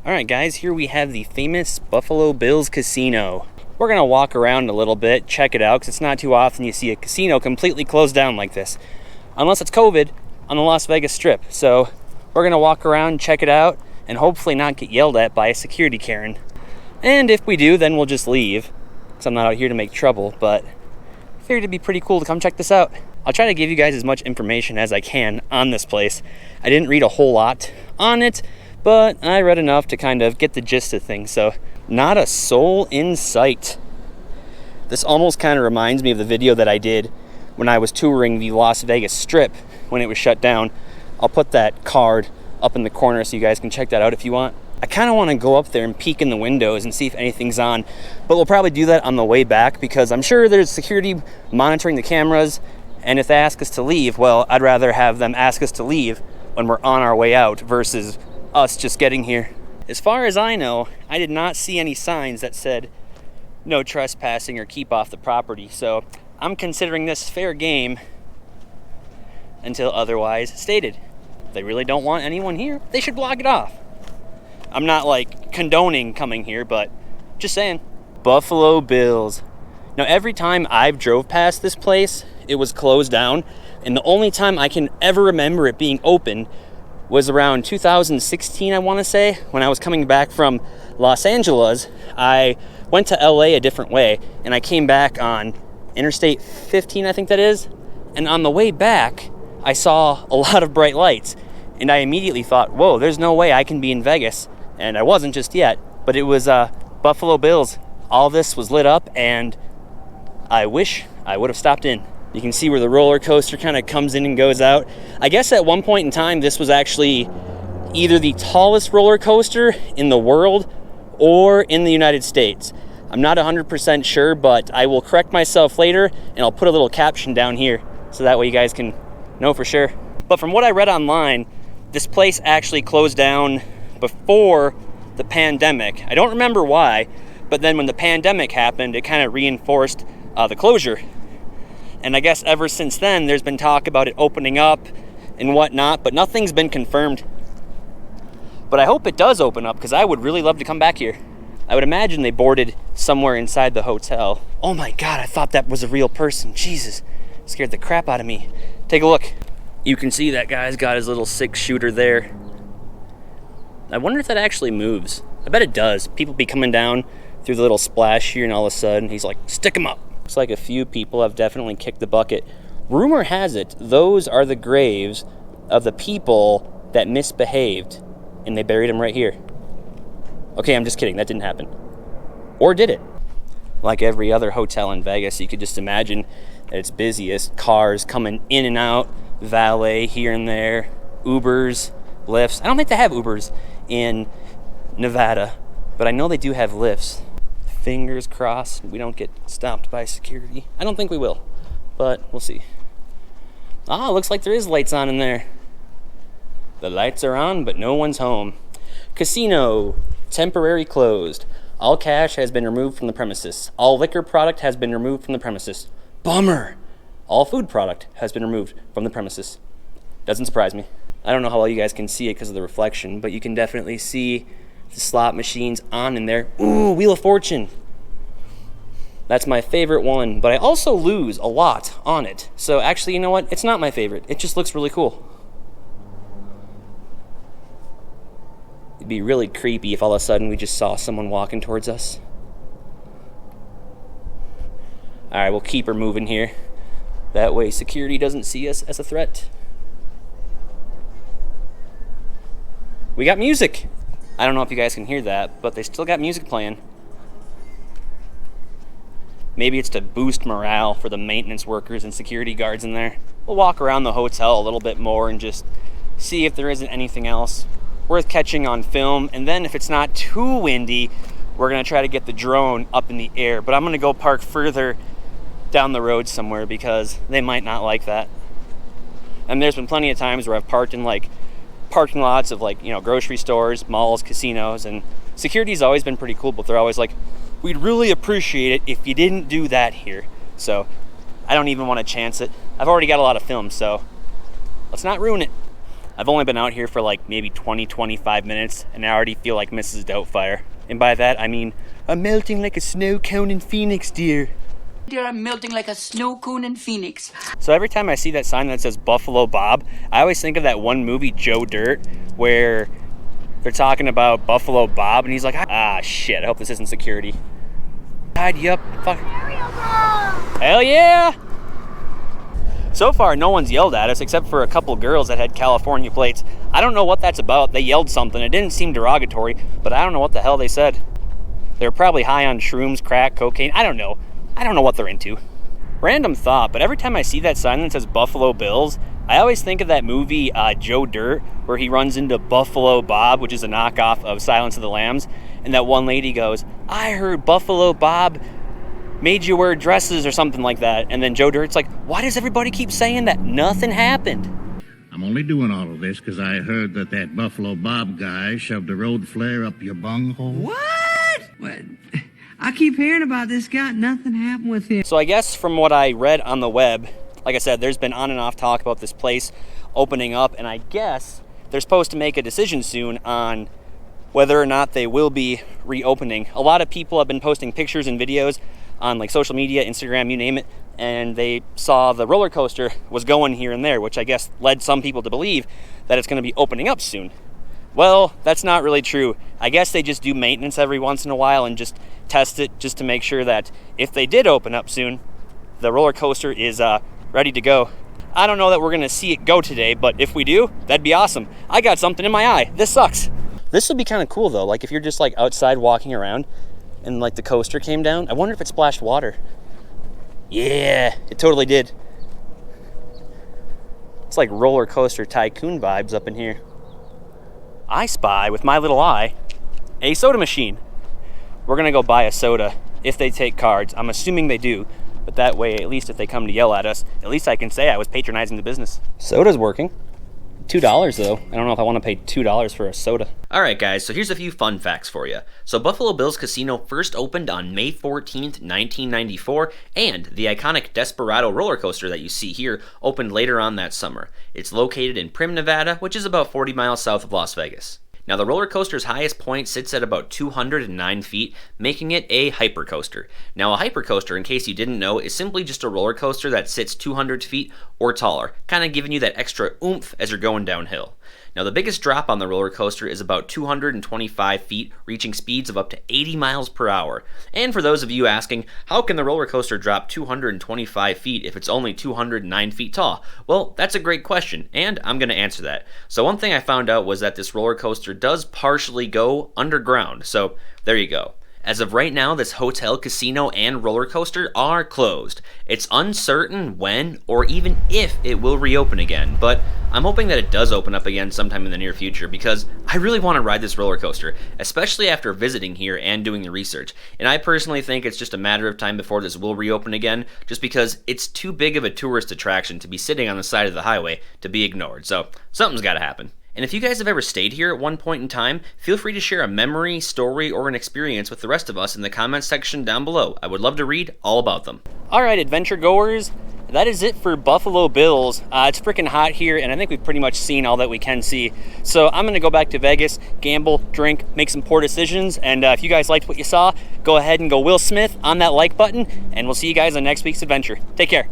Alright guys, here we have the famous Buffalo Bills Casino. We're going to walk around a little bit, check it out, because it's not too often you see a casino completely closed down like this. Unless it's COVID on the Las Vegas Strip. So we're going to walk around, check it out, and hopefully not get yelled at by a security Karen. And if we do, then we'll just leave, because I'm not out here to make trouble, but I figured it'd be pretty cool to come check this out. I'll try to give you guys as much information as I can on this place. I didn't read a whole lot on it, but I read enough to kind of get the gist of things. So, not a soul in sight. This almost kind of reminds me of the video that I did when I was touring the Las Vegas Strip when it was shut down. I'll put that card up in the corner so you guys can check that out if you want. I kind of want to go up there and peek in the windows and see if anything's on, but we'll probably do that on the way back because I'm sure there's security monitoring the cameras, and if they ask us to leave, well, I'd rather have them ask us to leave when we're on our way out versus us just getting here. As far as I know, I did not see any signs that said no trespassing or keep off the property, so I'm considering this fair game until otherwise stated. If they really don't want anyone here, they should block it off. I'm not like condoning coming here, but just saying. Buffalo Bills. Now every time I've drove past this place, it was closed down, and the only time I can ever remember it being open was around 2016, I want to say, when I was coming back from Los Angeles. I went to LA a different way, and I came back on Interstate 15, I think that is, and on the way back, I saw a lot of bright lights, and I immediately thought, whoa, there's no way I can be in Vegas, and I wasn't just yet, but it was Buffalo Bills. All this was lit up, and I wish I would have stopped in. You can see where the roller coaster kind of comes in and goes out. I guess at one point in time, this was actually either the tallest roller coaster in the world or in the United States. I'm not 100% sure, but I will correct myself later, and I'll put a little caption down here so that way you guys can know for sure. But from what I read online, this place actually closed down before the pandemic. I don't remember why, but then when the pandemic happened, it kind of reinforced the closure. And I guess ever since then, there's been talk about it opening up and whatnot, but nothing's been confirmed. But I hope it does open up, because I would really love to come back here. I would imagine they boarded somewhere inside the hotel. Oh my God, I thought that was a real person. Jesus, scared the crap out of me. Take a look. You can see that guy's got his little 6-shooter there. I wonder if that actually moves. I bet it does. People be coming down through the little splash here, and all of a sudden, he's like, stick him up. Looks like a few people have definitely kicked the bucket. Rumor has it, those are the graves of the people that misbehaved, and they buried them right here. Okay, I'm just kidding, that didn't happen. Or did it? Like every other hotel in Vegas, you could just imagine at its busiest, cars coming in and out, valet here and there, Ubers, Lyfts. I don't think they have Ubers in Nevada, but I know they do have Lyfts. Fingers crossed we don't get stopped by security. I don't think we will, but we'll see. Looks like there is lights on in there. The lights are on, but no one's home. Casino, temporary closed. All cash has been removed from the premises. All liquor product has been removed from the premises. Bummer! All food product has been removed from the premises. Doesn't surprise me. I don't know how well you guys can see it because of the reflection, but you can definitely see the slot machines on in there. Ooh, Wheel of Fortune. That's my favorite one, but I also lose a lot on it. So actually, you know what? It's not my favorite. It just looks really cool. It'd be really creepy if all of a sudden we just saw someone walking towards us. All right, we'll keep her moving here. That way security doesn't see us as a threat. We got music. I don't know if you guys can hear that, but they still got music playing. Maybe it's to boost morale for the maintenance workers and security guards in there. We'll walk around the hotel a little bit more and just see if there isn't anything else worth catching on film. And then if it's not too windy, we're gonna try to get the drone up in the air. But I'm gonna go park further down the road somewhere because they might not like that. And there's been plenty of times where I've parked in like parking lots of like, you know, grocery stores, malls, casinos, and security's always been pretty cool, but they're always like, we'd really appreciate it if you didn't do that here. So I don't even want to chance it. I've already got a lot of film, so let's not ruin it. I've only been out here for like maybe 20-25 minutes, and I already feel like Mrs. Doubtfire. And by that, I mean, I'm melting like a snow cone in Phoenix, dear. Dear, I'm melting like a snow cone in Phoenix. So every time I see that sign that says Buffalo Bob, I always think of that one movie, Joe Dirt, where they're talking about Buffalo Bob, and he's like, ah, shit, I hope this isn't security. Tied you up, fuck. Hell yeah! So far, no one's yelled at us except for a couple girls that had California plates. I don't know what that's about. They yelled something. It didn't seem derogatory, but I don't know what the hell they said. They were probably high on shrooms, crack, cocaine. I don't know. I don't know what they're into. Random thought, but every time I see that sign that says Buffalo Bills, I always think of that movie, Joe Dirt, where he runs into Buffalo Bob, which is a knockoff of Silence of the Lambs, and that one lady goes, I heard Buffalo Bob made you wear dresses or something like that. And then Joe Dirt's like, why does everybody keep saying that? Nothing happened. I'm only doing all of this because I heard that Buffalo Bob guy shoved a road flare up your bunghole. What? I keep hearing about this guy. Nothing happened with him. So I guess from what I read on the web, like I said, there's been on and off talk about this place opening up, and I guess they're supposed to make a decision soon on whether or not they will be reopening. A lot of people have been posting pictures and videos on like social media, Instagram, you name it, and they saw the roller coaster was going here and there, which I guess led some people to believe that it's going to be opening up soon. Well, that's not really true. I guess they just do maintenance every once in a while and just test it just to make sure that if they did open up soon, the roller coaster is ready to go. I don't know that we're going to see it go today, but if we do, that'd be awesome. I got something in my eye. This sucks. This would be kind of cool though, like if you're just like outside walking around and like the coaster came down. I wonder if it splashed water. Yeah, it totally did. It's like roller coaster tycoon vibes up in here. I spy with my little eye a soda machine. We're gonna go buy a soda if they take cards. I'm assuming they do, but that way, at least if they come to yell at us, at least I can say I was patronizing the business. Soda's working. $2 though. I don't know if I want to pay $2 for a soda. Alright guys, so here's a few fun facts for you. So Buffalo Bills Casino first opened on May 14th, 1994, and the iconic Desperado roller coaster that you see here opened later on that summer. It's located in Primm, Nevada, which is about 40 miles south of Las Vegas. Now the roller coaster's highest point sits at about 209 feet, making it a hypercoaster. Now a hypercoaster, in case you didn't know, is simply just a roller coaster that sits 200 feet or taller, kind of giving you that extra oomph as you're going downhill. Now the biggest drop on the roller coaster is about 225 feet, reaching speeds of up to 80 miles per hour. And for those of you asking, how can the roller coaster drop 225 feet if it's only 209 feet tall? Well, that's a great question, and I'm going to answer that. So one thing I found out was that this roller coaster does partially go underground, so there you go. As of right now, this hotel, casino, and roller coaster are closed. It's uncertain when or even if it will reopen again, but I'm hoping that it does open up again sometime in the near future because I really want to ride this roller coaster, especially after visiting here and doing the research. And I personally think it's just a matter of time before this will reopen again, just because it's too big of a tourist attraction to be sitting on the side of the highway to be ignored. So something's got to happen. And if you guys have ever stayed here at one point in time, feel free to share a memory, story, or an experience with the rest of us in the comments section down below. I would love to read all about them. Alright, adventure goers, that is it for Buffalo Bills. It's freaking hot here, and I think we've pretty much seen all that we can see. So I'm going to go back to Vegas, gamble, drink, make some poor decisions, and if you guys liked what you saw, go ahead and go Will Smith on that like button, and we'll see you guys on next week's adventure. Take care.